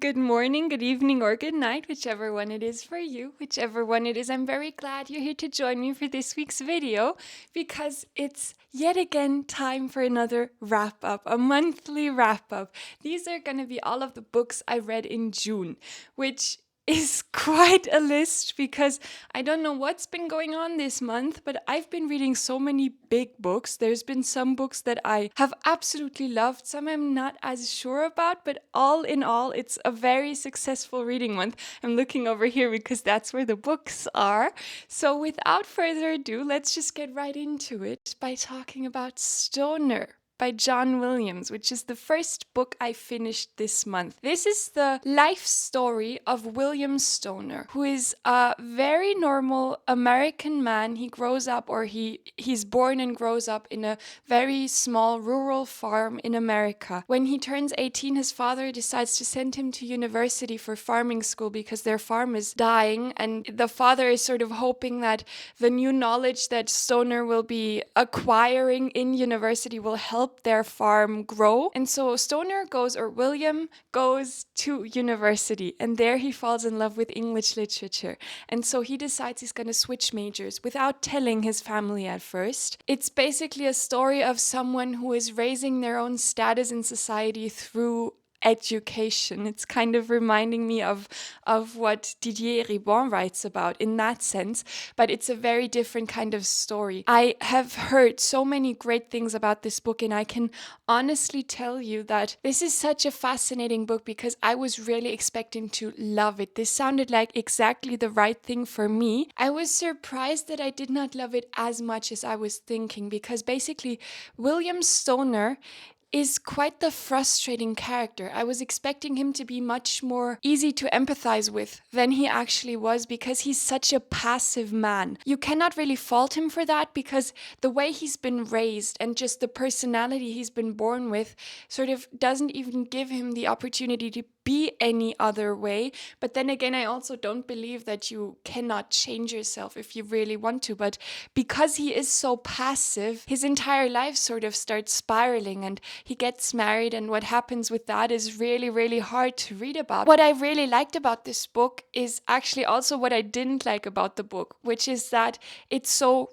Good morning, good evening, or good night, whichever one it is for you, whichever one it is. I'm very glad you're here to join me for this week's video because it's yet again time for another wrap up, a monthly wrap up. These are going to be all of the books I read in June, which is quite a list because I don't know what's been going on this month, but I've been reading so many big books. There's been some books that I have absolutely loved, some I'm not as sure about, but all in all, it's a very successful reading month. I'm looking over here because that's where the books are. So without further ado, let's just get right into it by talking about Stoner by John Williams, which is the first book I finished this month. This is the life story of William Stoner, who is a very normal American man. He grows up, or he's born and grows up in a very small rural farm in America. When he turns 18, his father decides to send him to university for farming school because their farm is dying, and the father is sort of hoping that the new knowledge that Stoner will be acquiring in university will help their farm grow. And so William goes to university, and there he falls in love with English literature. And so he decides he's going to switch majors without telling his family at first. It's basically a story of someone who is raising their own status in society through education. It's kind of reminding me of what Didier Ribon writes about in that sense, but it's a very different kind of story. I have heard so many great things about this book, and I can honestly tell you that this is such a fascinating book because I was really expecting to love it. This sounded like exactly the right thing for me. I was surprised that I did not love it as much as I was thinking, because basically William Stoner is quite the frustrating character. I was expecting him to be much more easy to empathize with than he actually was, because he's such a passive man. You cannot really fault him for that, because the way he's been raised and just the personality he's been born with sort of doesn't even give him the opportunity to be any other way. But then again, I also don't believe that you cannot change yourself if you really want to. But because he is so passive, his entire life sort of starts spiraling, and he gets married, and what happens with that is really, really hard to read about. What I really liked about this book is actually also what I didn't like about the book, which is that it's so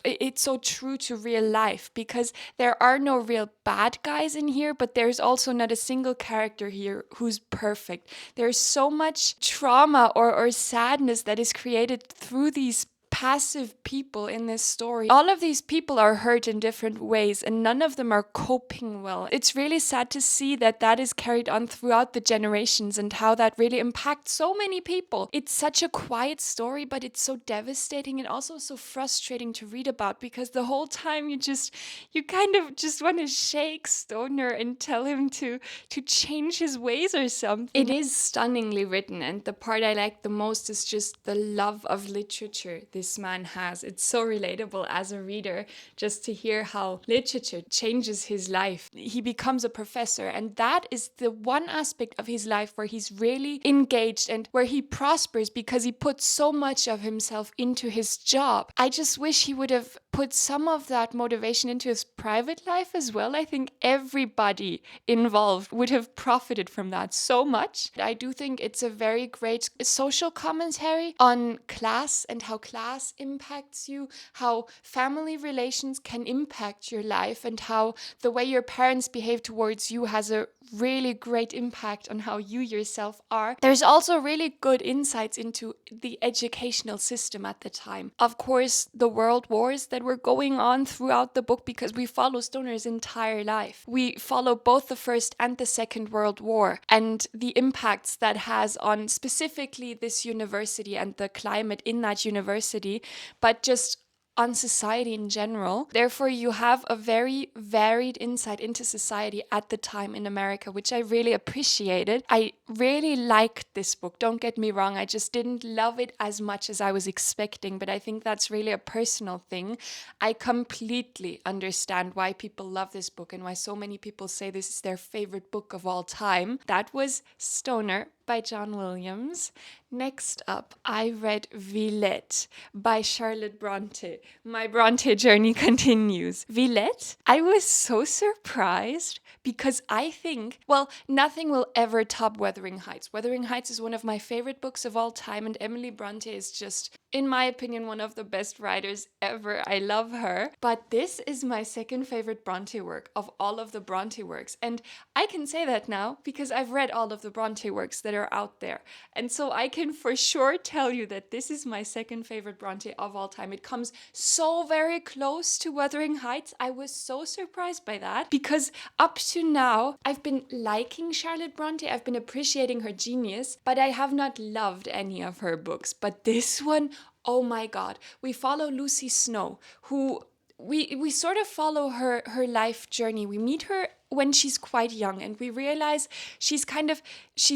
it's so true to real life, because there are no real bad guys in here, but there's also not a single character here who's perfect. There's so much trauma or sadness that is created through these passive people in this story. All of these people are hurt in different ways, and none of them are coping well. It's really sad to see that is carried on throughout the generations, and how that really impacts so many people. It's such a quiet story, but it's so devastating and also so frustrating to read about, because the whole time you kind of just want to shake Stoner and tell him to change his ways or something. It is stunningly written, and the part I like the most is just the love of literature this man has. It's so relatable as a reader just to hear how literature changes his life. He becomes a professor, and that is the one aspect of his life where he's really engaged and where he prospers, because he puts so much of himself into his job. I just wish he would have put some of that motivation into his private life as well. I think everybody involved would have profited from that so much. I do think it's a very great social commentary on class and how class impacts you, how family relations can impact your life, and how the way your parents behave towards you has a really great impact on how you yourself are. There's also really good insights into the educational system at the time. Of course, the world wars that were going on throughout the book, because we follow Stoner's entire life. We follow both the First and the Second World War, and the impacts that has on specifically this university and the climate in that university, but just on society in general. Therefore, you have a very varied insight into society at the time in America, which I really appreciated. I really liked this book, don't get me wrong. I just didn't love it as much as I was expecting, but I think that's really a personal thing. I completely understand why people love this book and why so many people say this is their favorite book of all time. That was Stoner by John Williams. Next up, I read Vilette by Charlotte Bronte. My Bronte journey continues. Vilette, I was so surprised because I think, well, nothing will ever top Wuthering Heights. Wuthering Heights is one of my favorite books of all time, and Emily Bronte is just, in my opinion, one of the best writers ever. I love her. But this is my second favorite Bronte work of all of the Bronte works. And I can say that now because I've read all of the Bronte works that are out there. And so I can for sure tell you that this is my second favorite Bronte of all time. It comes so very close to Wuthering Heights. I was so surprised by that because up to now, I've been liking Charlotte Bronte. I've been appreciating her genius, but I have not loved any of her books. But this one, oh my God. We follow Lucy Snow, who we sort of follow her life journey. We meet her when she's quite young and we realize she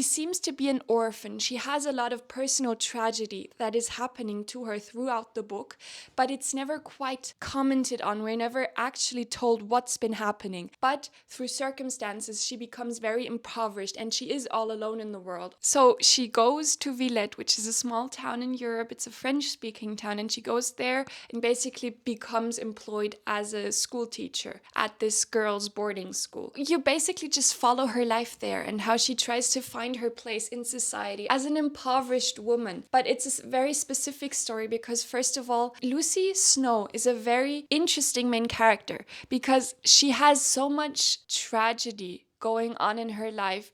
seems to be an orphan. She has a lot of personal tragedy that is happening to her throughout the book, but it's never quite commented on. We're never actually told what's been happening. But through circumstances, she becomes very impoverished and she is all alone in the world. So she goes to Vilette, which is a small town in Europe. It's a French-speaking town, and she goes there and basically becomes employed as a school teacher at this girls' boarding school. You basically just follow her life there and how she tries to find her place in society as an impoverished woman. But it's a very specific story because, first of all, Lucy Snow is a very interesting main character because she has so much tragedy going on in her life.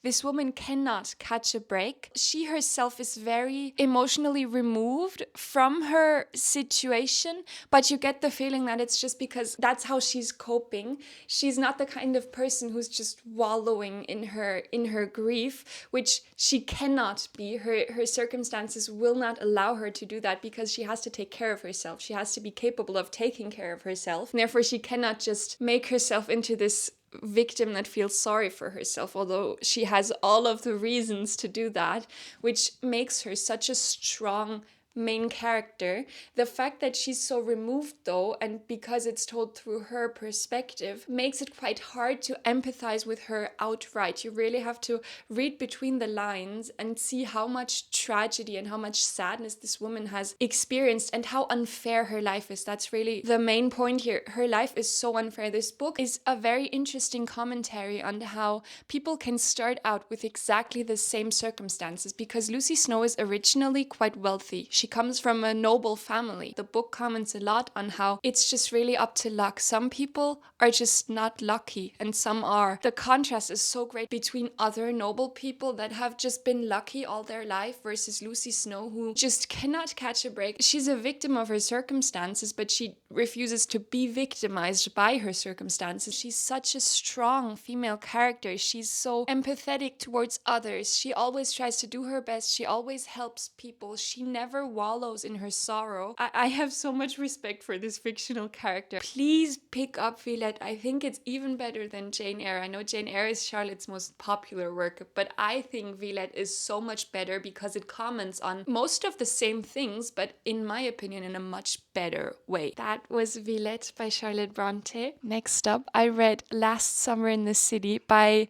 This woman cannot catch a break. She herself is very emotionally removed from her situation, but you get the feeling that it's just because that's how she's coping. She's not the kind of person who's just wallowing in her grief, which she cannot be. Her circumstances will not allow her to do that because she has to take care of herself. She has to be capable of taking care of herself. And therefore, she cannot just make herself into this victim that feels sorry for herself, although she has all of the reasons to do that, which makes her such a strong main character. The fact that she's so removed though, and because it's told through her perspective, makes it quite hard to empathize with her outright. You really have to read between the lines and see how much tragedy and how much sadness this woman has experienced and how unfair her life is. That's really the main point here. Her life is so unfair. This book is a very interesting commentary on how people can start out with exactly the same circumstances, because Lucy Snow is originally quite wealthy. She comes from a noble family. The book comments a lot on how it's just really up to luck. Some people are just not lucky and some are. The contrast is so great between other noble people that have just been lucky all their life versus Lucy Snow, who just cannot catch a break. She's a victim of her circumstances, but she refuses to be victimized by her circumstances. She's such a strong female character. She's so empathetic towards others. She always tries to do her best. She always helps people. She never wallows in her sorrow. I have so much respect for this fictional character. Please pick up Vilette. I think it's even better than Jane Eyre. I know Jane Eyre is Charlotte's most popular work, but I think Vilette is so much better because it comments on most of the same things, but in my opinion, in a much better way. That was Vilette by Charlotte Bronte. Next up, I read Last Summer in the City by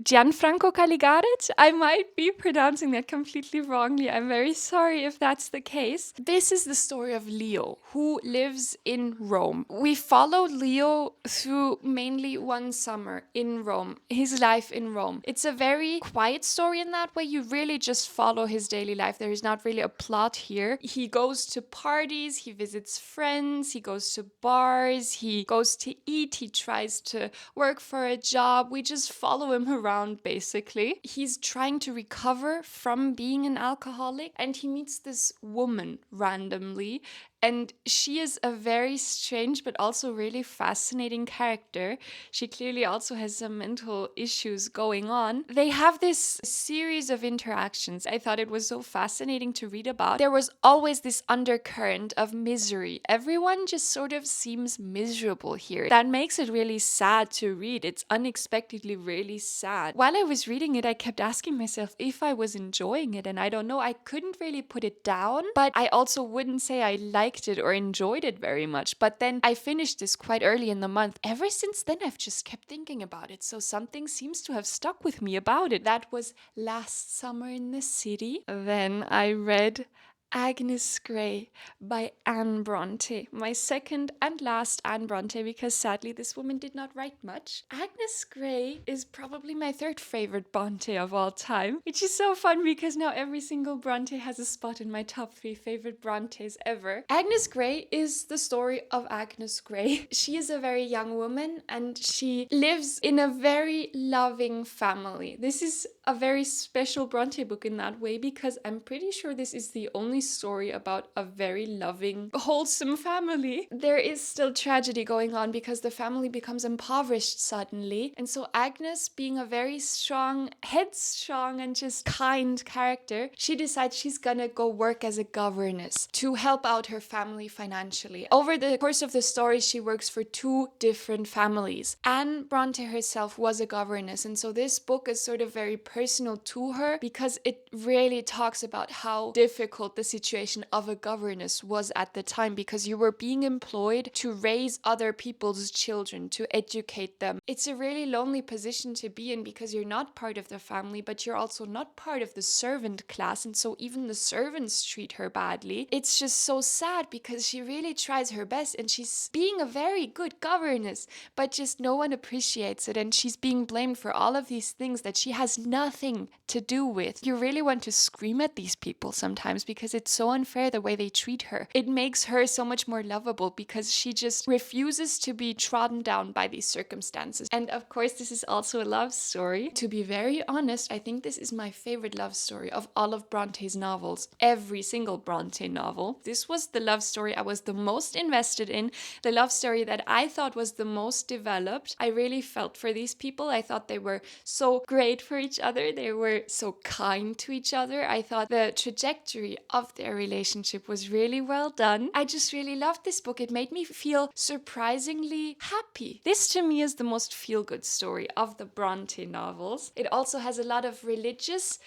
Gianfranco Caligaret. I might be pronouncing that completely wrongly. I'm very sorry if that's the case. This is the story of Leo, who lives in Rome. We follow Leo through mainly one summer in Rome, his life in Rome. It's a very quiet story in that way. You really just follow his daily life. There is not really a plot here. He goes to parties, he visits friends, he goes to bars, he goes to eat, he tries to work for a job. We just follow him around basically. He's trying to recover from being an alcoholic and he meets this woman randomly. And she is a very strange but also really fascinating character. She clearly also has some mental issues going on. They have this series of interactions. I thought it was so fascinating to read about. There was always this undercurrent of misery. Everyone just sort of seems miserable here. That makes it really sad to read. It's unexpectedly really sad. While I was reading it, I kept asking myself if I was enjoying it, and I don't know. I couldn't really put it down, but I also wouldn't say I liked liked it or enjoyed it very much. But then I finished this quite early in the month. Ever since then, I've just kept thinking about it. So something seems to have stuck with me about it. That was Last Summer in the City. Then I read Agnes Gray by Anne Bronte, my second and last Anne Bronte, because sadly this woman did not write much. Agnes Gray is probably my third favorite Bronte of all time, which is so fun because now every single Bronte has a spot in my top 3 favorite Brontes ever. Agnes Gray is the story of Agnes Gray. She is a very young woman and she lives in a very loving family. This is a very special Bronte book in that way because I'm pretty sure this is the only story about a very loving, wholesome family. There is still tragedy going on because the family becomes impoverished suddenly. And so Agnes, being a very strong, headstrong and just kind character, she decides she's gonna go work as a governess to help out her family financially. Over the course of the story, she works for 2 different families. Anne Bronte herself was a governess, and so this book is sort of very personal to her because it really talks about how difficult the situation of a governess was at the time, because you were being employed to raise other people's children, to educate them. It's a really lonely position to be in because you're not part of the family, but you're also not part of the servant class, and so even the servants treat her badly. It's just so sad because she really tries her best and she's being a very good governess, but just no one appreciates it, and she's being blamed for all of these things that she has nothing to do with. You really want to scream at these people sometimes because it's so unfair the way they treat her. It makes her so much more lovable because she just refuses to be trodden down by these circumstances. And of course, this is also a love story. To be very honest, I think this is my favorite love story of all of Bronte's novels. Every single Bronte novel. This was the love story I was the most invested in, the love story that I thought was the most developed. I really felt for these people. I thought they were so great for each other. They were so kind to each other. I thought the trajectory of their relationship was really well done. I just really loved this book. It made me feel surprisingly happy. This to me is the most feel-good story of the Bronte novels. It also has a lot of religious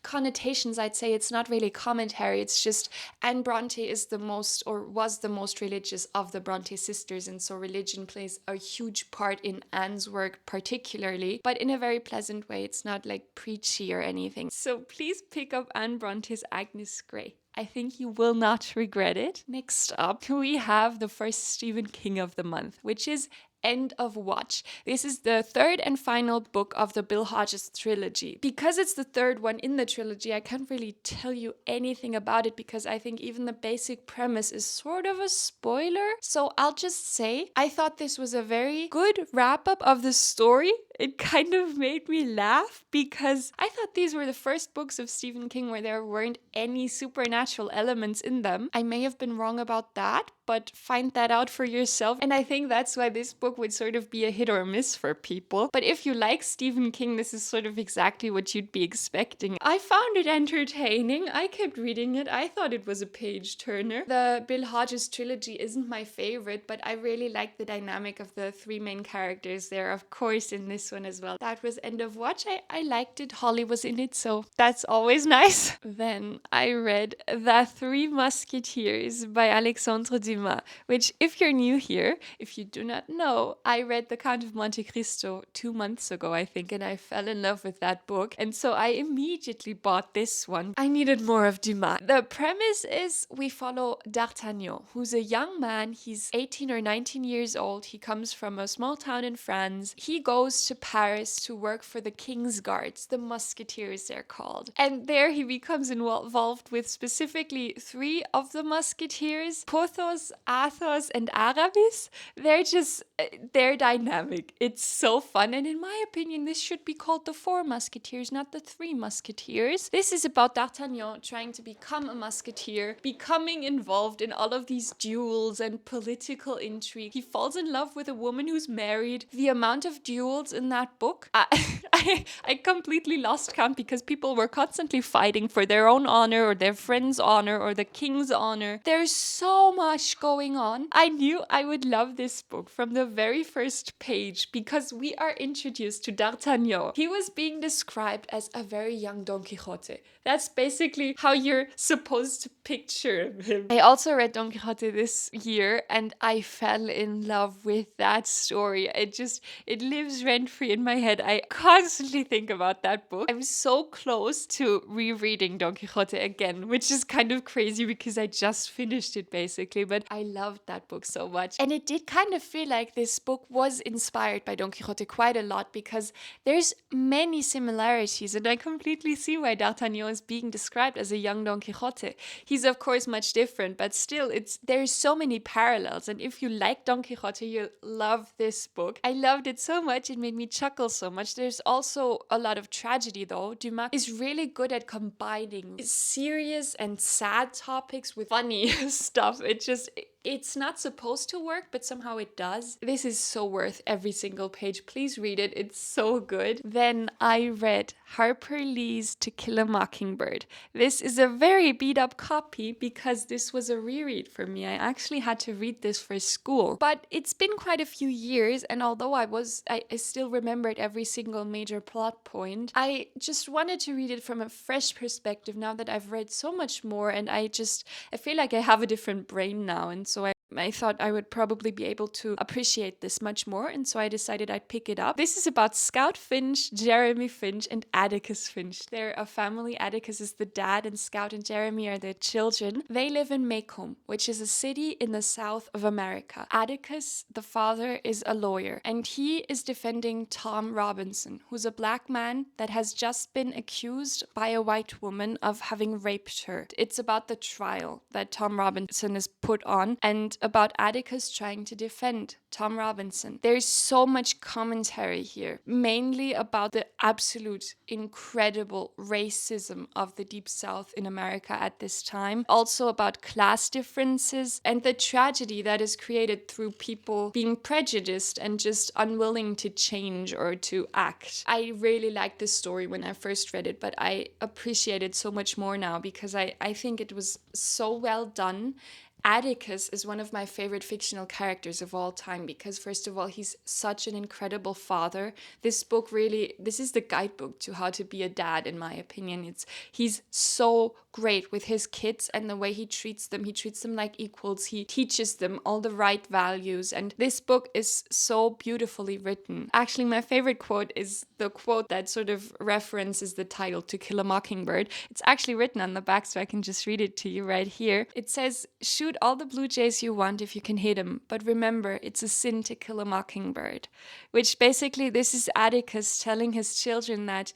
connotations. I'd say it's not really commentary, it's just Anne Bronte is the most, or was the most religious of the Bronte sisters, and so religion plays a huge part in Anne's work particularly, but in a very pleasant way. It's not like preachy or anything. So please pick up Anne Bronte's Agnes Gray. I think you will not regret it. Next up, we have the first Stephen King of the month, which is End of Watch. This is the third and final book of the Bill Hodges trilogy. Because it's the third one in the trilogy, I can't really tell you anything about it because I think even the basic premise is sort of a spoiler. So I'll just say I thought this was a very good wrap-up of the story. It kind of made me laugh because I thought these were the first books of Stephen King where there weren't any supernatural elements in them. I may have been wrong about that, but find that out for yourself. And I think that's why this book would sort of be a hit or miss for people. But if you like Stephen King, this is sort of exactly what you'd be expecting. I found it entertaining. I kept reading it. I thought it was a page turner. The Bill Hodges trilogy isn't my favorite, but I really like the dynamic of the 3 main characters there, of course, in this one as well. That was End of Watch. I liked it. Holly was in it, so that's always nice. Then I read The Three Musketeers by Alexandre Dumas, which, if you're new here, if you do not know, I read The Count of Monte Cristo 2 months ago, I think, and I fell in love with that book. And so I immediately bought this one. I needed more of Dumas. The premise is we follow D'Artagnan, who's a young man. He's 18 or 19 years old. He comes from a small town in France. He goes to Paris to work for the King's Guards, the Musketeers they're called. And there he becomes involved with specifically 3 of the Musketeers, Porthos, Athos, and Aramis. They're dynamic. It's so fun. And in my opinion, this should be called the 4 Musketeers, not the 3 Musketeers. This is about D'Artagnan trying to become a musketeer, becoming involved in all of these duels and political intrigue. He falls in love with a woman who's married. The amount of duels in that book, I completely lost count because people were constantly fighting for their own honor or their friend's honor or the king's honor. There's so much much going on. I knew I would love this book from the very first page because we are introduced to D'Artagnan. He was being described as a very young Don Quixote. That's basically how you're supposed to picture him. I also read Don Quixote this year and I fell in love with that story. It lives rent-free in my head. I constantly think about that book. I'm so close to rereading Don Quixote again, which is kind of crazy because I just finished it basically, but I loved that book so much. And it did kind of feel like this book was inspired by Don Quixote quite a lot because there's many similarities and I completely see why D'Artagnan is being described as a young Don Quixote. He's of course much different, but still there's so many parallels, and if you like Don Quixote, you'll love this book. I loved it so much, it made me chuckle so much. There's also a lot of tragedy though. Dumas is really good at combining serious and sad topics with funny stuff. It's not supposed to work, but somehow it does. This is so worth every single page. Please read it. It's so good. Then I read Harper Lee's To Kill a Mockingbird. This is a very beat up copy because this was a reread for me. I actually had to read this for school. But it's been quite a few years, and although I still remembered every single major plot point, I just wanted to read it from a fresh perspective now that I've read so much more, and I feel like I have a different brain now, and so I thought I would probably be able to appreciate this much more, and so I decided I'd pick it up. This is about Scout Finch, Jeremy Finch, and Atticus Finch. They're a family. Atticus is the dad, and Scout and Jeremy are their children. They live in Macomb, which is a city in the south of America. Atticus, the father, is a lawyer, and he is defending Tom Robinson, who's a black man that has just been accused by a white woman of having raped her. It's about the trial that Tom Robinson is put on, and about Atticus trying to defend Tom Robinson. There's so much commentary here, mainly about the absolute incredible racism of the Deep South in America at this time, also about class differences and the tragedy that is created through people being prejudiced and just unwilling to change or to act. I really liked this story when I first read it, but I appreciate it so much more now because I think it was so well done. Atticus is one of my favorite fictional characters of all time because, first of all, he's such an incredible father. This is the guidebook to how to be a dad, in my opinion. He's so great with his kids and the way he treats them. He treats them like equals. He teaches them all the right values. And this book is so beautifully written. Actually, my favorite quote is the quote that sort of references the title, To Kill a Mockingbird. It's actually written on the back, so I can just read it to you right here. It says, "Shoot all the blue jays you want if you can hit them, but remember, it's a sin to kill a mockingbird." Which basically, this is Atticus telling his children that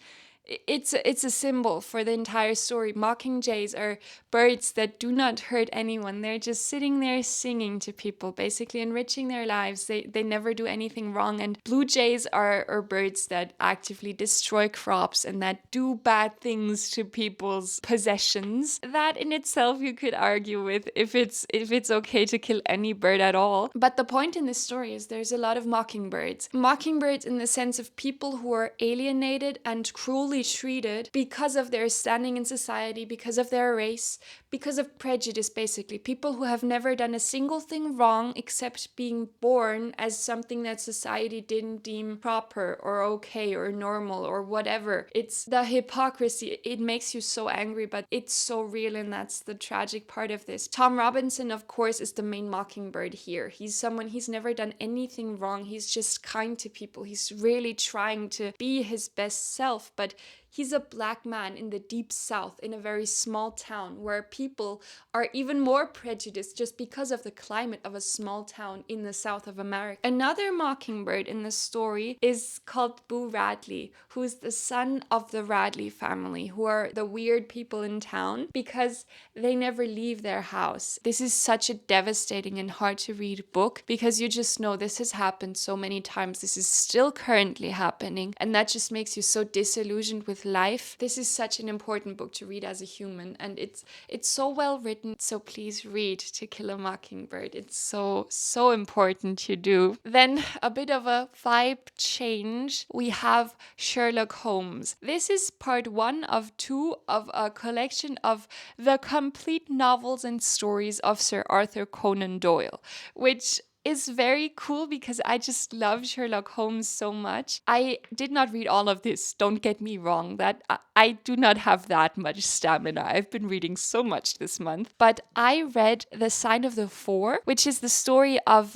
it's a symbol for the entire story. Mockingjays are birds that do not hurt anyone. They're just sitting there singing to people, basically enriching their lives. They never do anything wrong. And blue jays are birds that actively destroy crops and that do bad things to people's possessions. That in itself you could argue with if it's okay to kill any bird at all. But the point in this story is there's a lot of mockingbirds. Mockingbirds in the sense of people who are alienated and cruelly treated because of their standing in society, because of their race, because of prejudice, basically. People who have never done a single thing wrong except being born as something that society didn't deem proper or okay or normal or whatever. It's the hypocrisy. It makes you so angry, but it's so real, and that's the tragic part of this. Tom Robinson, of course, is the main mockingbird here. He's never done anything wrong. He's just kind to people. He's really trying to be his best self, but he's a black man in the Deep South in a very small town where people are even more prejudiced just because of the climate of a small town in the south of America. Another mockingbird in the story is called Boo Radley, who is the son of the Radley family, who are the weird people in town because they never leave their house. This is such a devastating and hard to read book because you just know this has happened so many times. This is still currently happening, and that just makes you so disillusioned disillusioned with life, this is such an important book to read as a human, and it's so well written. So please read To Kill a Mockingbird. It's so important you do. Then a bit of a vibe change. We have Sherlock Holmes. This is part 1 of 2 of a collection of the complete novels and stories of Sir Arthur Conan Doyle, which is very cool because I just love Sherlock Holmes so much. I did not read all of this, don't get me wrong, that I do not have that much stamina. I've been reading so much this month, but I read The Sign of the Four, which is the story of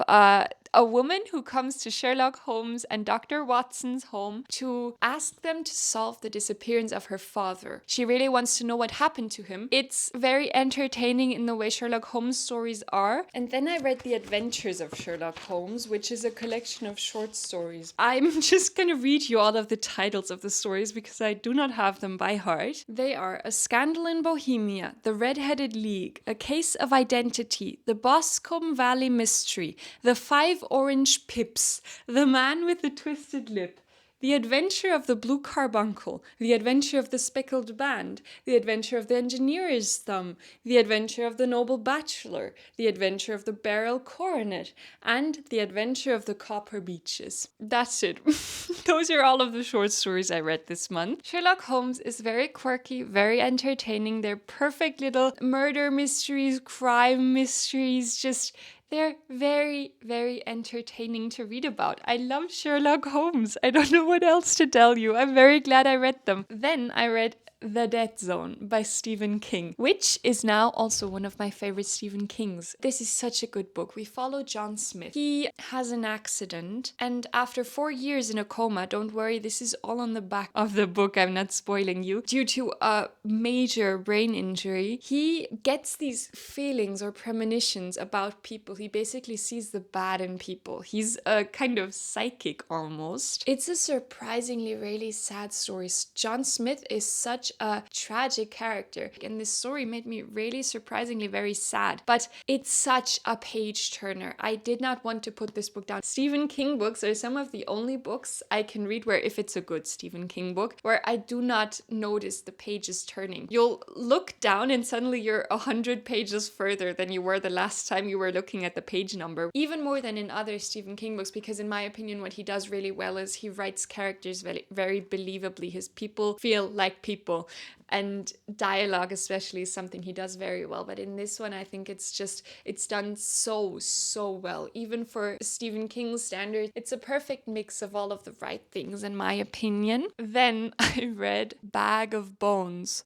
a woman who comes to Sherlock Holmes and Dr. Watson's home to ask them to solve the disappearance of her father. She really wants to know what happened to him. It's very entertaining in the way Sherlock Holmes stories are. And then I read The Adventures of Sherlock Holmes, which is a collection of short stories. I'm just gonna read you all of the titles of the stories because I do not have them by heart. They are A Scandal in Bohemia, The Red-Headed League, A Case of Identity, The Boscombe Valley Mystery, The Five Orange Pips, The Man with the Twisted Lip, The Adventure of the Blue Carbuncle, The Adventure of the Speckled Band, The Adventure of the Engineer's Thumb, The Adventure of the Noble Bachelor, The Adventure of the Beryl Coronet, and The Adventure of the Copper Beeches. That's it. Those are all of the short stories I read this month. Sherlock Holmes is very quirky, very entertaining. They're perfect little murder mysteries, crime mysteries, just... they're very, very entertaining to read about. I love Sherlock Holmes. I don't know what else to tell you. I'm very glad I read them. Then I read The Dead Zone by Stephen King, which is now also one of my favorite Stephen Kings. This is such a good book. We follow John Smith. He has an accident, and after 4 years in a coma, don't worry, this is all on the back of the book, I'm not spoiling you, due to a major brain injury, he gets these feelings or premonitions about people. He basically sees the bad in people. He's a kind of psychic almost. It's a surprisingly really sad story. John Smith is such a tragic character, and this story made me really surprisingly very sad, but it's such a page turner. I did not want to put this book down. Stephen King books are some of the only books I can read where, if it's a good Stephen King book, where I do not notice the pages turning. You'll look down and suddenly you're 100 pages further than you were the last time you were looking at the page number, even more than in other Stephen King books, because in my opinion what he does really well is he writes characters very, very believably. His people feel like people, and dialogue especially is something he does very well. But in this one I think it's done so well. Even for Stephen King's standards, it's a perfect mix of all of the right things in my opinion. Then I read Bag of Bones.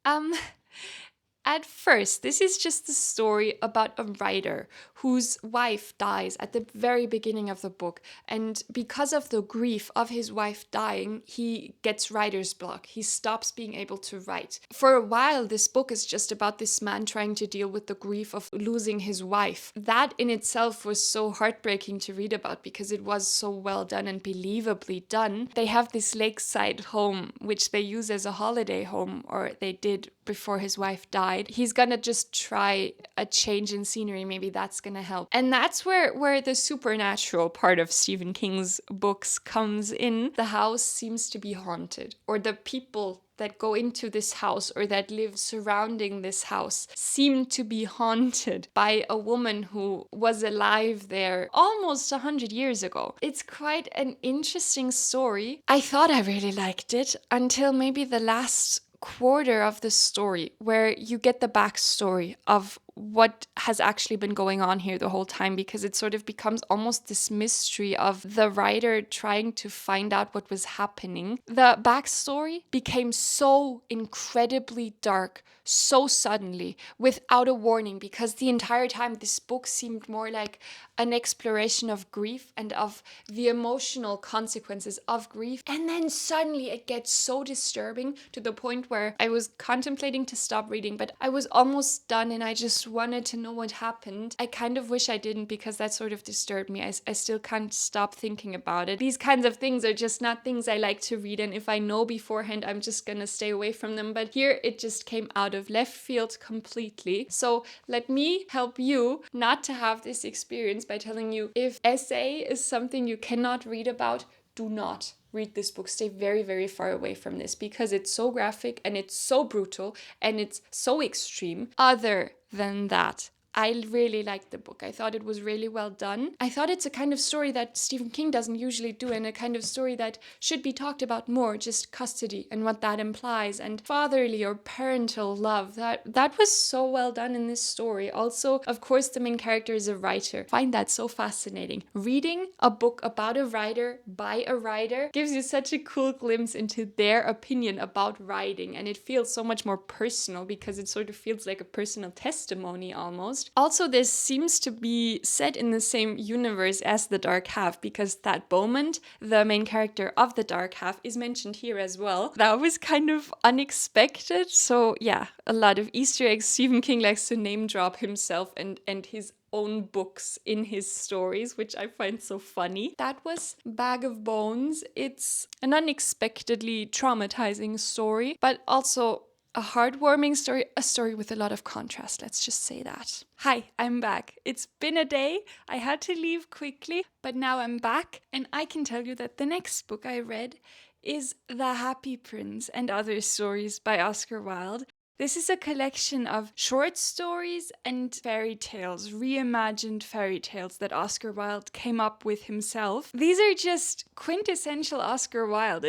At first, this is just a story about a writer whose wife dies at the very beginning of the book. And because of the grief of his wife dying, he gets writer's block. He stops being able to write. For a while, this book is just about this man trying to deal with the grief of losing his wife. That in itself was so heartbreaking to read about because it was so well done and believably done. They have this lakeside home, which they use as a holiday home, or they did before his wife died. He's gonna just try a change in scenery. Maybe that's gonna help. And that's where the supernatural part of Stephen King's books comes in. The house seems to be haunted, or the people that go into this house or that live surrounding this house seem to be haunted by a woman who was alive there almost 100 years ago. It's quite an interesting story. I thought I really liked it until maybe the last quarter of the story, where you get the backstory of what has actually been going on here the whole time, because it sort of becomes almost this mystery of the writer trying to find out what was happening. The backstory became so incredibly dark so suddenly without a warning, because the entire time this book seemed more like an exploration of grief and of the emotional consequences of grief, and then suddenly it gets so disturbing to the point where I was contemplating to stop reading, but I was almost done and I just wanted to know what happened. I kind of wish I didn't, because that sort of disturbed me. I still can't stop thinking about it. These kinds of things are just not things I like to read, and if I know beforehand, I'm just gonna stay away from them. But here it just came out of left field completely. So let me help you not to have this experience by telling you, if essay is something you cannot read about, do not read this book, stay very, very far away from this because it's so graphic and it's so brutal and it's so extreme. Other than that, I really liked the book. I thought it was really well done. I thought it's a kind of story that Stephen King doesn't usually do, and a kind of story that should be talked about more, just custody and what that implies, and fatherly or parental love. That was so well done in this story. Also, of course, the main character is a writer. I find that so fascinating. Reading a book about a writer by a writer gives you such a cool glimpse into their opinion about writing, and it feels so much more personal because it sort of feels like a personal testimony almost. Also, this seems to be set in the same universe as The Dark Half, because that Beaumont, the main character of The Dark Half, is mentioned here as well. That was kind of unexpected. So yeah, a lot of Easter eggs. Stephen King likes to name drop himself and his own books in his stories, which I find so funny. That was Bag of Bones. It's an unexpectedly traumatizing story, but also a heartwarming story, a story with a lot of contrast, let's just say that. Hi, I'm back. It's been a day. I had to leave quickly, but now I'm back, and I can tell you that the next book I read is The Happy Prince and Other Stories by Oscar Wilde. This is a collection of short stories and fairy tales, reimagined fairy tales that Oscar Wilde came up with himself. These are just quintessential Oscar Wilde.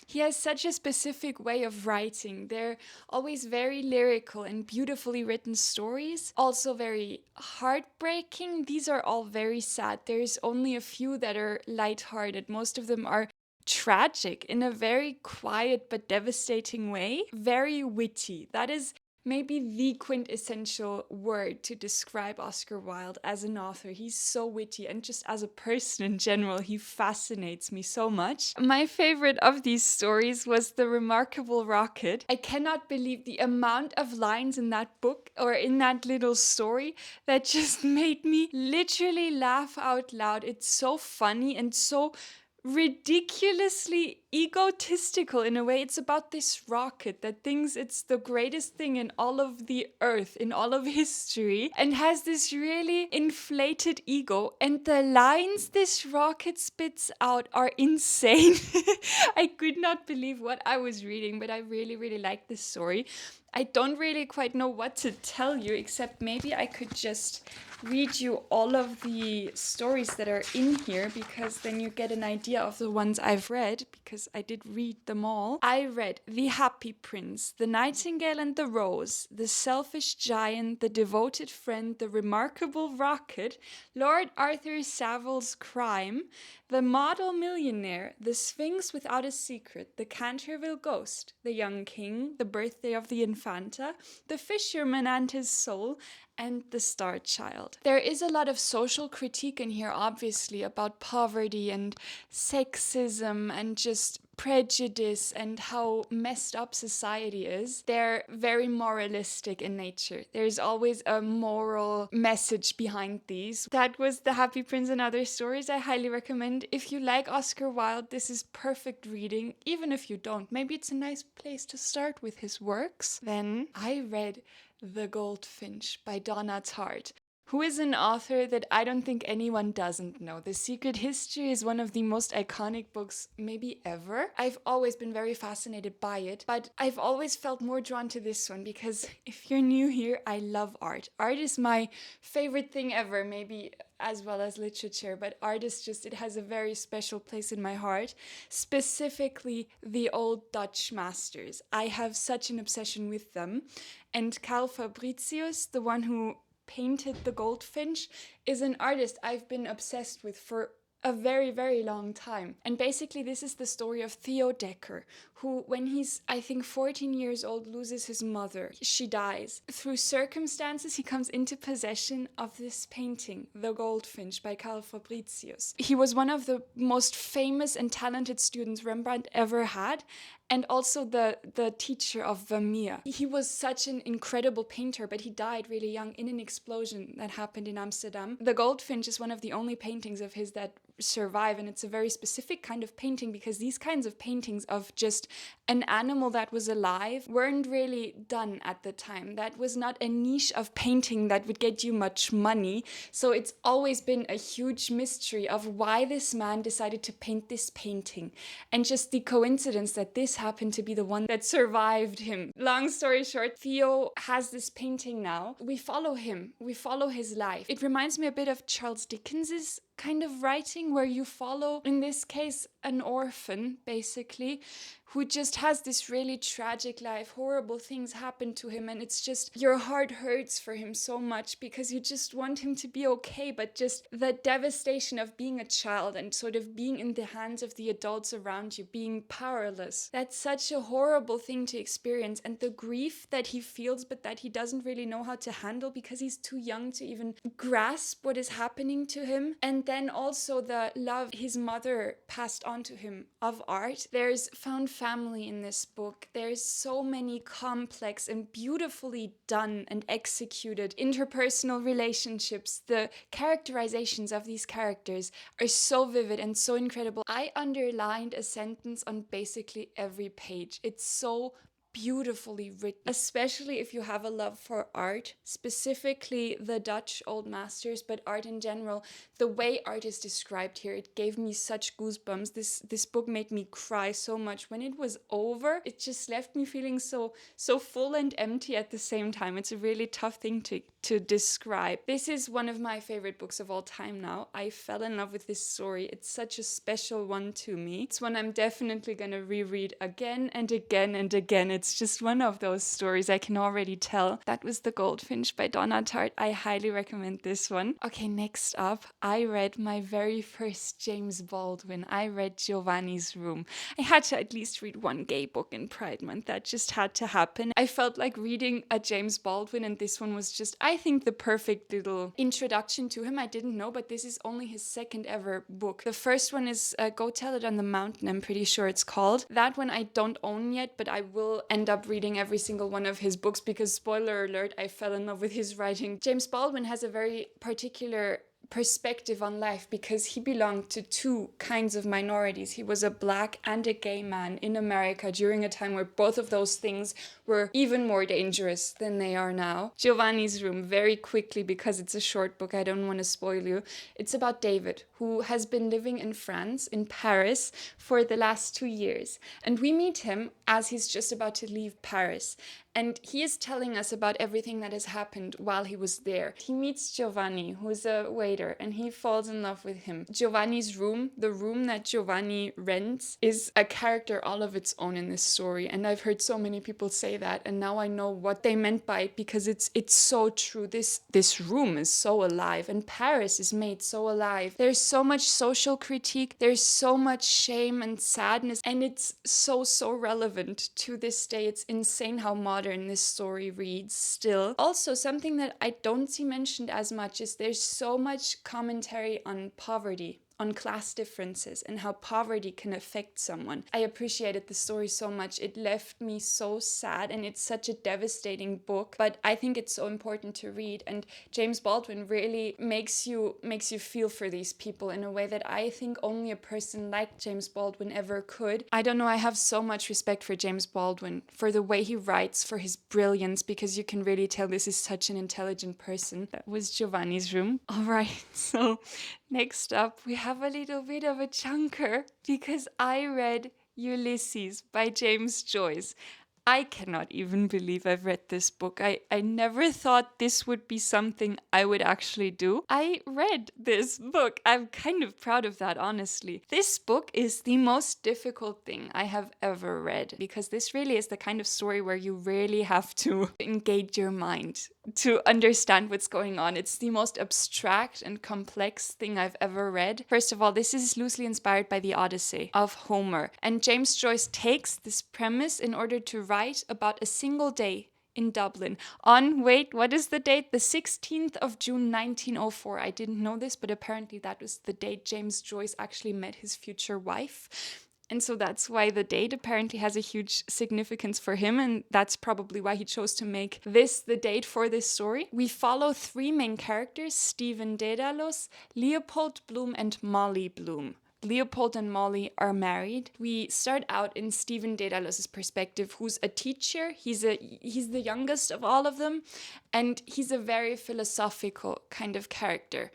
He has such a specific way of writing. They're always very lyrical and beautifully written stories, also very heartbreaking. These are all very sad. There's only a few that are lighthearted. Most of them are tragic in a very quiet but devastating way. Very witty. That is maybe the quintessential word to describe Oscar Wilde as an author. He's so witty, and just as a person in general, he fascinates me so much. My favorite of these stories was The Remarkable Rocket. I cannot believe the amount of lines in that book, or in that little story, that just made me literally laugh out loud. It's so funny and so ridiculously egotistical in a way. It's about this rocket that thinks it's the greatest thing in all of the earth, in all of history, and has this really inflated ego, and the lines this rocket spits out are insane. I could not believe what I was reading, but I really, really like this story. I don't really quite know what to tell you, except maybe I could just read you all of the stories that are in here, because then you get an idea of the ones I've read, because I did read them all. I read The Happy Prince, The Nightingale and the Rose, The Selfish Giant, The Devoted Friend, The Remarkable Rocket, Lord Arthur Saville's Crime, The Model Millionaire, The Sphinx Without a Secret, The Canterville Ghost, The Young King, The Birthday of the Infanta, The Fisherman and His Soul, and The Star Child. There is a lot of social critique in here, obviously, about poverty and sexism and just prejudice and how messed up society is. They're very moralistic in nature. There's always a moral message behind these. That was The Happy Prince and Other Stories. I highly recommend. If you like Oscar Wilde, this is perfect reading. Even if you don't, maybe it's a nice place to start with his works. Then I read The Goldfinch by Donna Tartt, who is an author that I don't think anyone doesn't know. The Secret History is one of the most iconic books maybe ever. I've always been very fascinated by it, but I've always felt more drawn to this one because if you're new here, I love art. Art is my favorite thing ever, maybe as well as literature, but art is just, it has a very special place in my heart, specifically the old Dutch masters. I have such an obsession with them, and Carl Fabricius, the one who painted the Goldfinch, is an artist I've been obsessed with for a very, very long time. And basically this is the story of Theo Decker, who when he's, I think, 14 years old, loses his mother. She dies. Through circumstances, he comes into possession of this painting, The Goldfinch by Carl Fabricius. He was one of the most famous and talented students Rembrandt ever had, and also the teacher of Vermeer. He was such an incredible painter, but he died really young in an explosion that happened in Amsterdam. The Goldfinch is one of the only paintings of his that survive, and it's a very specific kind of painting, because these kinds of paintings of just an animal that was alive weren't really done at the time. That was not a niche of painting that would get you much money. So it's always been a huge mystery of why this man decided to paint this painting, and just the coincidence that this happened to be the one that survived him. Long story short, Theo has this painting now. We follow him, we follow his life. It reminds me a bit of Charles Dickens's kind of writing, where you follow, in this case, an orphan, basically, who just has this really tragic life. Horrible things happen to him, and it's just, your heart hurts for him so much, because you just want him to be okay, but just the devastation of being a child and sort of being in the hands of the adults around you, being powerless. That's such a horrible thing to experience, and the grief that he feels, but that he doesn't really know how to handle because he's too young to even grasp what is happening to him. And then also the love his mother passed on to him of art. There's found family in this book. There's so many complex and beautifully done and executed interpersonal relationships. The characterizations of these characters are so vivid and so incredible. I underlined a sentence on basically every page. It's so beautifully written, especially if you have a love for art, specifically the Dutch old masters, but art in general. The way art is described here, it gave me such goosebumps. This book made me cry so much. When it was over, it just left me feeling so full and empty at the same time. It's a really tough thing to describe. This is one of my favorite books of all time now. I fell in love with this story. It's such a special one to me. It's one I'm definitely gonna reread again and again and again. It's just one of those stories I can already tell. That was The Goldfinch by Donna Tartt. I highly recommend this one. Okay, next up, I read my very first James Baldwin. I read Giovannis Room. I had to at least read one gay book in Pride Month. That just had to happen. I felt like reading a James Baldwin, and this one was just, I think, the perfect little introduction to him. I didn't know, but this is only his second ever book. The first one is Go Tell It on the Mountain, I'm pretty sure it's called. That one I don't own yet, but I will end up reading every single one of his books, because, spoiler alert, I fell in love with his writing. James Baldwin has a very particular perspective on life, because he belonged to two kinds of minorities. He was a black and a gay man in America during a time where both of those things were even more dangerous than they are now. Giovanni's Room, very quickly, because it's a short book, I don't want to spoil you. It's about David, who has been living in France, in Paris, for the last 2 years. And we meet him as he's just about to leave Paris. And he is telling us about everything that has happened while he was there. He meets Giovanni, who's a waiter, and he falls in love with him. Giovanni's room, the room that Giovanni rents, is a character all of its own in this story. And I've heard so many people say that, and now I know what they meant by it, because it's so true. This room is so alive, and Paris is made so alive. There's so much social critique, there's so much shame and sadness, and it's so relevant to this day. It's insane how modern this story reads still. Also, something that I don't see mentioned as much is there's so much commentary on poverty, on class differences, and how poverty can affect someone. I appreciated the story so much. It left me so sad, and it's such a devastating book, but I think it's so important to read. And James Baldwin really makes you feel for these people in a way that I think only a person like James Baldwin ever could. I don't know, I have so much respect for James Baldwin, for the way he writes, for his brilliance, because you can really tell this is such an intelligent person. That was Giovanni's Room. All right, so next up, we have a little bit of a chunker, because I read Ulysses by James Joyce. I cannot even believe I've read this book. I never thought this would be something I would actually do. I read this book. I'm kind of proud of that, honestly. This book is the most difficult thing I have ever read, because this really is the kind of story where you really have to engage your mind to understand what's going on. It's the most abstract and complex thing I've ever read. First of all, this is loosely inspired by the Odyssey of Homer. And James Joyce takes this premise in order to write about a single day in Dublin on, wait, what is the date? The 16th of June 1904. I didn't know this, but apparently that was the date James Joyce actually met his future wife. And so that's why the date apparently has a huge significance for him. And that's probably why he chose to make this the date for this story. We follow three main characters, Stephen Dedalus, Leopold Bloom, and Molly Bloom. Leopold and Molly are married. We start out in Stephen Daedalus's perspective, who's a teacher. He's the youngest of all of them, and he's a very philosophical kind of character.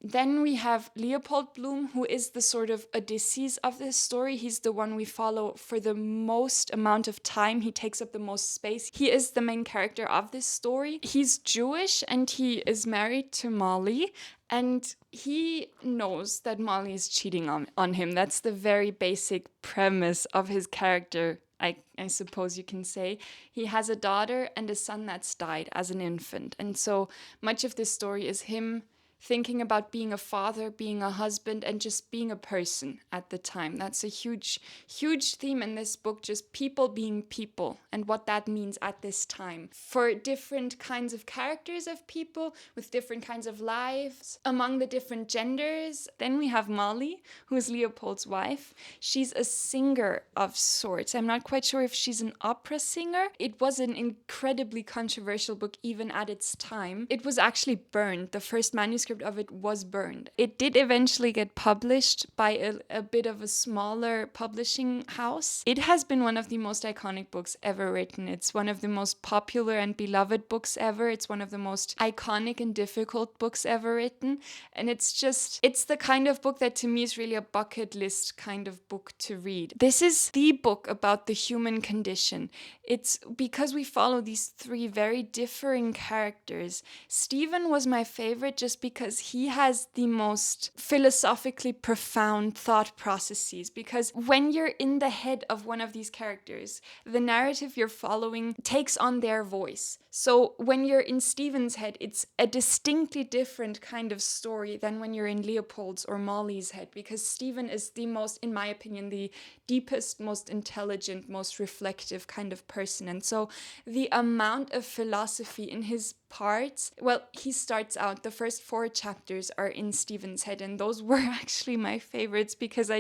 Then we have Leopold Bloom, who is the sort of Odysseus of this story. He's the one we follow for the most amount of time. He takes up the most space. He is the main character of this story. He's Jewish and he is married to Molly. And he knows that Molly is cheating on him. That's the very basic premise of his character, I suppose you can say. He has a daughter and a son that's died as an infant. And so much of this story is him thinking about being a father, being a husband, and just being a person at the time. That's a huge, huge theme in this book, just people being people and what that means at this time. For different kinds of characters of people with different kinds of lives, among the different genders. Then we have Molly, who is Leopold's wife. She's a singer of sorts. I'm not quite sure if she's an opera singer. It was an incredibly controversial book even at its time. It was actually burned. The first manuscript of it was burned. It did eventually get published by a bit of a smaller publishing house. It has been one of the most iconic books ever written. It's one of the most popular and beloved books ever. It's one of the most iconic and difficult books ever written. And it's the kind of book that to me is really a bucket list kind of book to read. This is the book about the human condition. It's because we follow these three very differing characters. Stephen was my favorite just because he has the most philosophically profound thought processes. Because when you're in the head of one of these characters, the narrative you're following takes on their voice. So when you're in Stephen's head, it's a distinctly different kind of story than when you're in Leopold's or Molly's head, because Stephen is the most, in my opinion, the deepest, most intelligent, most reflective kind of person. And so the amount of philosophy in his parts, well, he starts out, the first 4 chapters are in Stephen's head, and those were actually my favorites because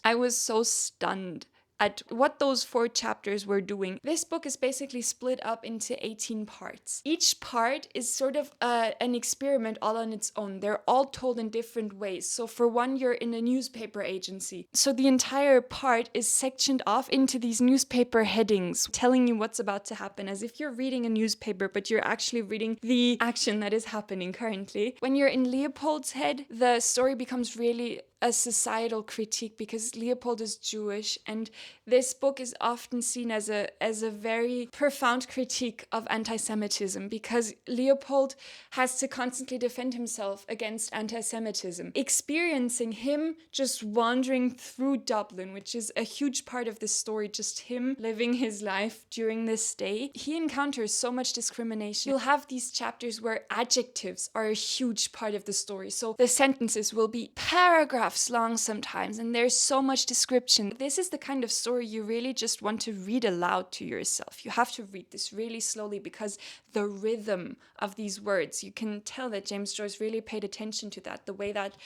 I was so stunned at what those 4 chapters were doing. This book is basically split up into 18 parts. Each part is sort of an experiment all on its own. They're all told in different ways. So for one, you're in a newspaper agency. So the entire part is sectioned off into these newspaper headings, telling you what's about to happen, as if you're reading a newspaper, but you're actually reading the action that is happening currently. When you're in Leopold's head, the story becomes really a societal critique because Leopold is Jewish, and this book is often seen as a very profound critique of anti-Semitism because Leopold has to constantly defend himself against anti-Semitism. Experiencing him just wandering through Dublin, which is a huge part of the story, just him living his life during this day, he encounters so much discrimination. You'll have these chapters where adjectives are a huge part of the story. So the sentences will be paragraphs long sometimes, and there's so much description. This is the kind of story you really just want to read aloud to yourself. You have to read this really slowly because the rhythm of these words, you can tell that James Joyce really paid attention to that, the way that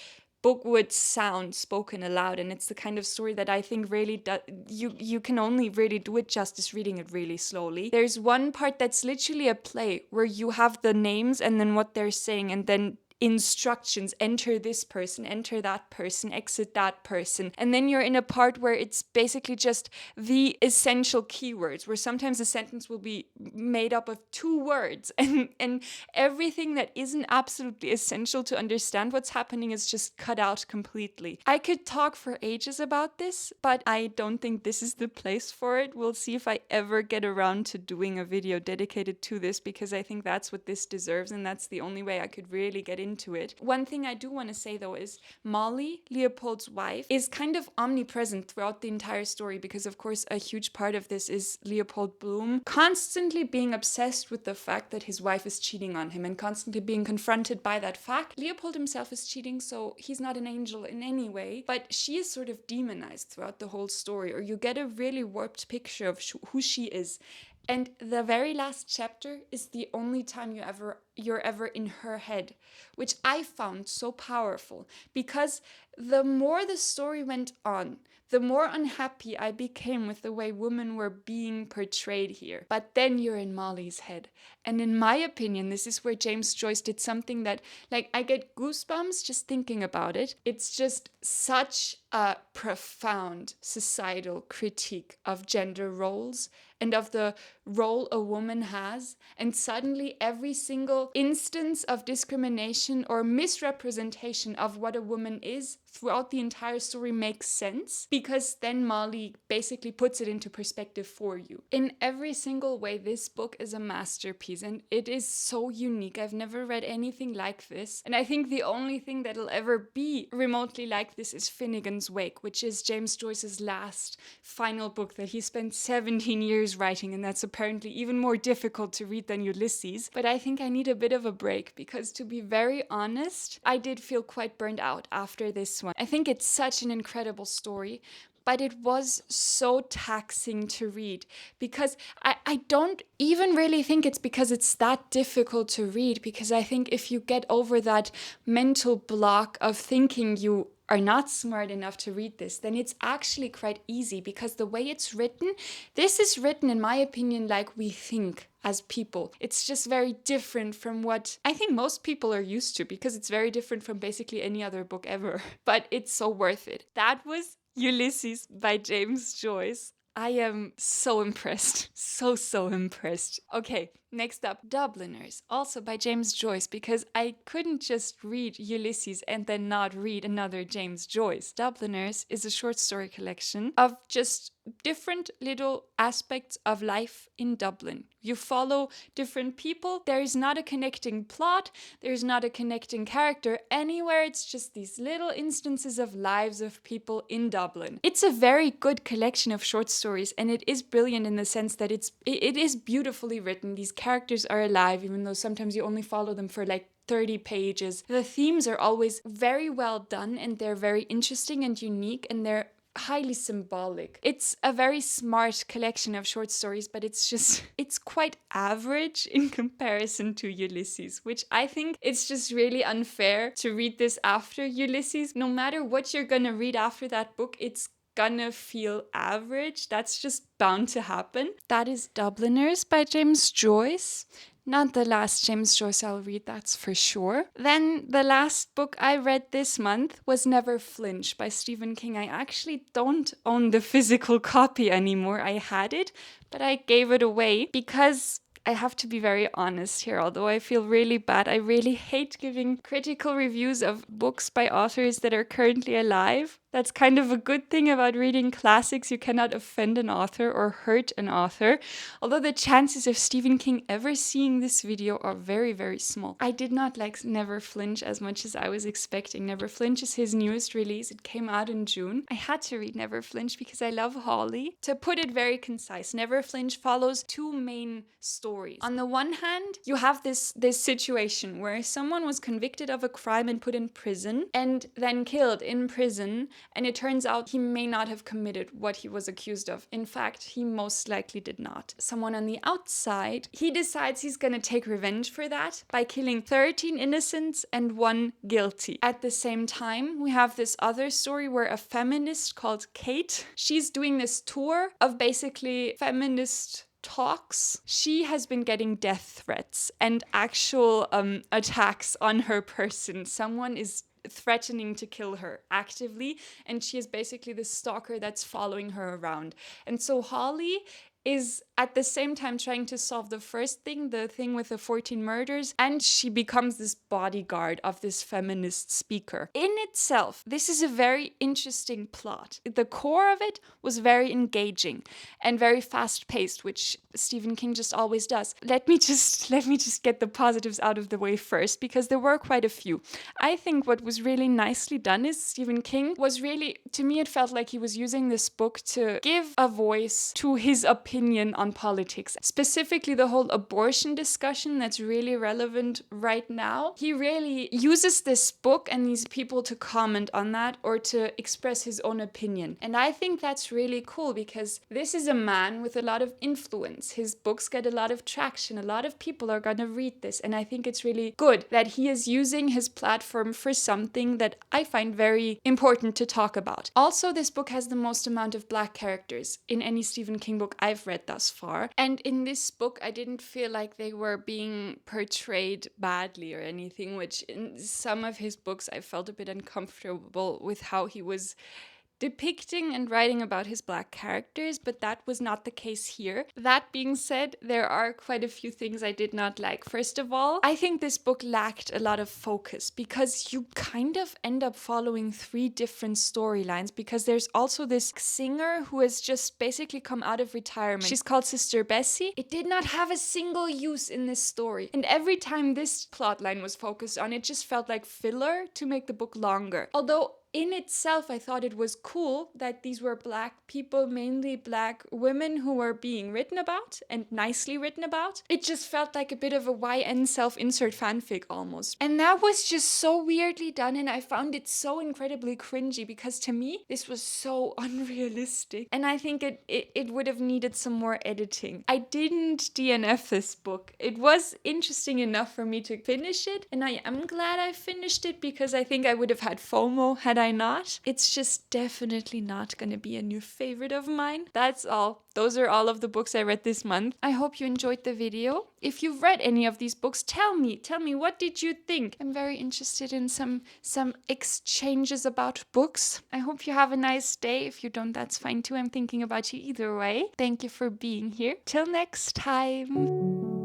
book would sound spoken aloud. And it's the kind of story that I think really you can only really do it justice reading it really slowly. There's one part that's literally a play where you have the names and then what they're saying, and then instructions: enter this person, enter that person, exit that person. And then you're in a part where it's basically just the essential keywords, where sometimes a sentence will be made up of 2 words, and everything that isn't absolutely essential to understand what's happening is just cut out completely. I could talk for ages about this, but I don't think this is the place for it. We'll see if I ever get around to doing a video dedicated to this, because I think that's what this deserves, and that's the only way I could really get into it. One thing I do want to say though is Molly, Leopold's wife, is kind of omnipresent throughout the entire story, because of course a huge part of this is Leopold Bloom constantly being obsessed with the fact that his wife is cheating on him and constantly being confronted by that fact. Leopold himself is cheating, so he's not an angel in any way, but she is sort of demonized throughout the whole story, or you get a really warped picture of who she is. And the very last chapter is the only time you're ever in her head, which I found so powerful, because the more the story went on, the more unhappy I became with the way women were being portrayed here. But then you're in Molly's head. And in my opinion, this is where James Joyce did something that, like, I get goosebumps just thinking about it. It's just such a profound societal critique of gender roles and of the role a woman has. And suddenly every single instance of discrimination or misrepresentation of what a woman is throughout the entire story makes sense, because then Molly basically puts it into perspective for you. In every single way, this book is a masterpiece, and it is so unique. I've never read anything like this. And I think the only thing that'll ever be remotely like this is Finnegan's Wake, which is James Joyce's last final book that he spent 17 years writing, and that's apparently even more difficult to read than Ulysses. But I think I need a bit of a break, because to be very honest, I did feel quite burned out after this one. I think it's such an incredible story, but it was so taxing to read, because I don't even really think it's because it's that difficult to read, because I think if you get over that mental block of thinking you are not smart enough to read this, then it's actually quite easy, because the way it's written, this is written, in my opinion, like we think as people. It's just very different from what I think most people are used to, because it's very different from basically any other book ever. But it's so worth it. That was Ulysses by James Joyce. I am so impressed. So impressed. Okay, next up, Dubliners, also by James Joyce, because I couldn't just read Ulysses and then not read another James Joyce. Dubliners is a short story collection of just different little aspects of life in Dublin. You follow different people. There is not a connecting plot. There is not a connecting character anywhere. It's just these little instances of lives of people in Dublin. It's a very good collection of short stories, and it is brilliant in the sense that it is beautifully written. These characters are alive, even though sometimes you only follow them for like 30 pages. The themes are always very well done, and they're very interesting and unique, and they're highly symbolic. It's a very smart collection of short stories, but it's quite average in comparison to Ulysses, which I think it's just really unfair to read this after Ulysses. No matter what you're gonna read after that book, it's gonna feel average. That's just bound to happen. That is Dubliners by James Joyce. Not the last James Joyce I'll read, that's for sure. Then the last book I read this month was Never Flinch by Stephen King. I actually don't own the physical copy anymore. I had it, but I gave it away because I have to be very honest here, although I feel really bad. I really hate giving critical reviews of books by authors that are currently alive. That's kind of a good thing about reading classics. You cannot offend an author or hurt an author, although the chances of Stephen King ever seeing this video are very, very small. I did not like Never Flinch as much as I was expecting. Never Flinch is his newest release. It came out in June. I had to read Never Flinch because I love Holly. To put it very concise, Never Flinch follows two main stories. On the one hand, you have this situation where someone was convicted of a crime and put in prison and then killed in prison. And it turns out he may not have committed what he was accused of. In fact, he most likely did not. Someone on the outside, he decides he's going to take revenge for that by killing 13 innocents and 1 guilty. At the same time, we have this other story where a feminist called Kate, she's doing this tour of basically feminist talks. She has been getting death threats and actual attacks on her person. Someone is threatening to kill her actively, and she is basically the stalker that's following her around. And so Holly is at the same time trying to solve the first thing, the thing with the 14 murders, and she becomes this bodyguard of this feminist speaker. In itself, this is a very interesting plot. The core of it was very engaging and very fast-paced, which Stephen King just always does. Let me just get the positives out of the way first, because there were quite a few. I think what was really nicely done is Stephen King was really, to me, it felt like he was using this book to give a voice to his opinion opinion on politics, specifically the whole abortion discussion that's really relevant right now. He really uses this book and these people to comment on that or to express his own opinion. And I think that's really cool because this is a man with a lot of influence. His books get a lot of traction. A lot of people are going to read this. And I think it's really good that he is using his platform for something that I find very important to talk about. Also, this book has the most amount of Black characters in any Stephen King book I've read thus far. And in this book, I didn't feel like they were being portrayed badly or anything, which in some of his books I felt a bit uncomfortable with how he was depicting and writing about his Black characters, but that was not the case here. That being said, there are quite a few things I did not like. First of all, I think this book lacked a lot of focus because you kind of end up following 3 different storylines because there's also this singer who has just basically come out of retirement. She's called Sister Bessie. It did not have a single use in this story. And every time this plotline was focused on, it just felt like filler to make the book longer. Although in itself, I thought it was cool that these were Black people, mainly Black women who were being written about and nicely written about. It just felt like a bit of a YN self-insert fanfic almost. And that was just so weirdly done and I found it so incredibly cringy because to me, this was so unrealistic. And I think it would have needed some more editing. I didn't DNF this book. It was interesting enough for me to finish it and I am glad I finished it because I think I would have had FOMO had I not. It's just definitely not going to be a new favorite of mine. That's all. Those are all of the books I read this month. I hope you enjoyed the video. If you've read any of these books, tell me, what did you think? I'm very interested in some exchanges about books. I hope you have a nice day. If you don't, that's fine too. I'm thinking about you either way. Thank you for being here. Till next time.